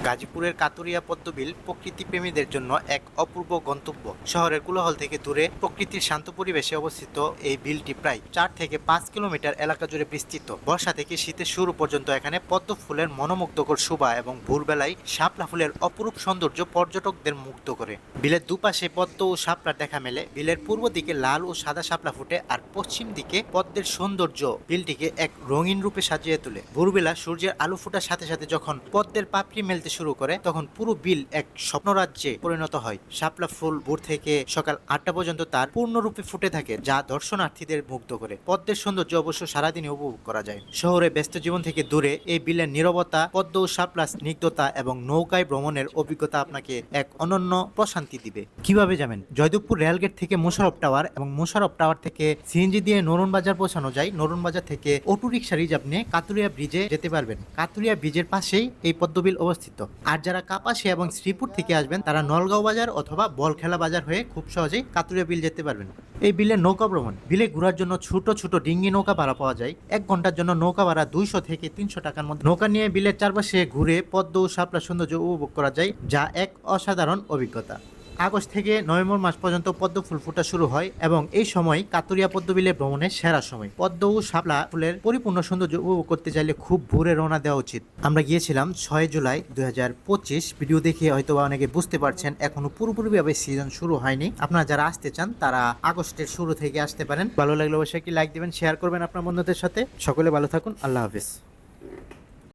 গাজীপুরের কাতুরিয়া পদ্মবিল প্রকৃতিপ্রেমীদের জন্য এক অপূর্ব গন্তব্য। শহরের কোলাহল থেকে দূরে প্রকৃতির শান্ত পরিবেশে অবস্থিত এই বিলটি প্রায় 4 থেকে 5 কিলোমিটার এলাকা জুড়ে বিস্তৃত। বর্ষা থেকে শীতের শুরু পর্যন্ত এখানে পদ্ম ফুলের মনোমুগ্ধকর শোভা এবং ভোরবেলায় শাপলা ফুলের অপরূপ সৌন্দর্য পর্যটকদের মুগ্ধ করে। বিলের দুপাশে পদ্ম ও শাপলার দেখা মেলে। বিলের পূর্ব দিকে লাল ও সাদা শাপলা ফুটে, আর পশ্চিম দিকে পদ্মের সৌন্দর্য বিলটিকে এক রঙিন রূপে সাজিয়ে তোলে। ভোরবেলা সূর্যের আলো ফোটার সাথে সাথে যখন পদ্মের পাপড়ি মেলতে শুরু করে, তখন পুরো বিল এক স্বপ্নরাজ্যে পরিণত হয়। শাপলা ফুল ভোর থেকে সকাল 8টা পর্যন্ত তার পূর্ণরূপে ফুটে থাকে, যা দর্শনার্থীদের মুগ্ধ করে। পদ্মের সৌন্দর্য অবশ্য সারাদিনই উপভোগ করা যায়। শহরে ব্যস্ত জীবন থেকে দূরে এই বিলের নীরবতা, পদ্ম ও শাপলার স্নিগ্ধতা এবং নৌকায় ভ্রমণের অভিজ্ঞতা আপনাকে এক অনন্য প্রশান্তি দিবে। কিভাবে যাবেন? জয়দেবপুর রেলগেট থেকে মোশাররফ টাওয়ার এবং মোশাররফ টাওয়ার থেকে সিএনজি দিয়ে নরুন বাজার পৌঁছানো যায়। নরুন বাজার থেকে অটোরিকশা রিজার্ভ নিয়ে কাতুরিয়া ব্রিজে যেতে পারবেন। কাতুরিয়া ব্রিজের পাশেই এই পদ্মবিল অবস্থিত। আর যারা কাপাসি এবং শ্রীপুর থেকে আসবেন, তারা নলগাঁও বাজার অথবা বলখেলা বাজার হয়ে খুব সহজেই কাতুরিয়া বিল যেতে পারবেন। এই বিলের নৌকা ভ্রমণ। বিলে ঘোরার জন্য ছোট ছোট ডিঙ্গি নৌকা ভাড়া পাওয়া যায়। 1 ঘন্টার জন্য নৌকা ভাড়া 200 থেকে 300 টাকার মধ্যে। নৌকা নিয়ে বিলের চারপাশে ঘুরে পদ্ম ও শাপলা সৌন্দর্য উপভোগ করা যায়, যা এক অসাধারণ অভিজ্ঞতা। আগস্ট থেকে নভেম্বর মাস পর্যন্ত পদ্ম ফুল ফোটা শুরু হয় এবং এই সময় কাতুরিয়া পদ্মবিলে ভ্রমণের সেরা সময়। পদ্ম ও শাপলা ফুলের পরিপূর্ণ সৌন্দর্য উপভোগ করতে চাইলে খুব ভোরে রওনা দেওয়া উচিত। আমরা গিয়েছিলাম 6 জুলাই 2025। ভিডিও দেখে হয়তো অনেকে বুঝতে পারছেন এখনো পুরোপুরিভাবে সিজন শুরু হয়নি। আপনারা যারা আসতে চান তারা আগস্টের শুরু থেকে আসতে পারেন। ভালো লাগলে অবশ্যই একটি লাইক দিবেন, শেয়ার করবেন আপনার বন্ধুদের সাথে। সকলে ভালো থাকুন। আল্লাহ হাফিজ।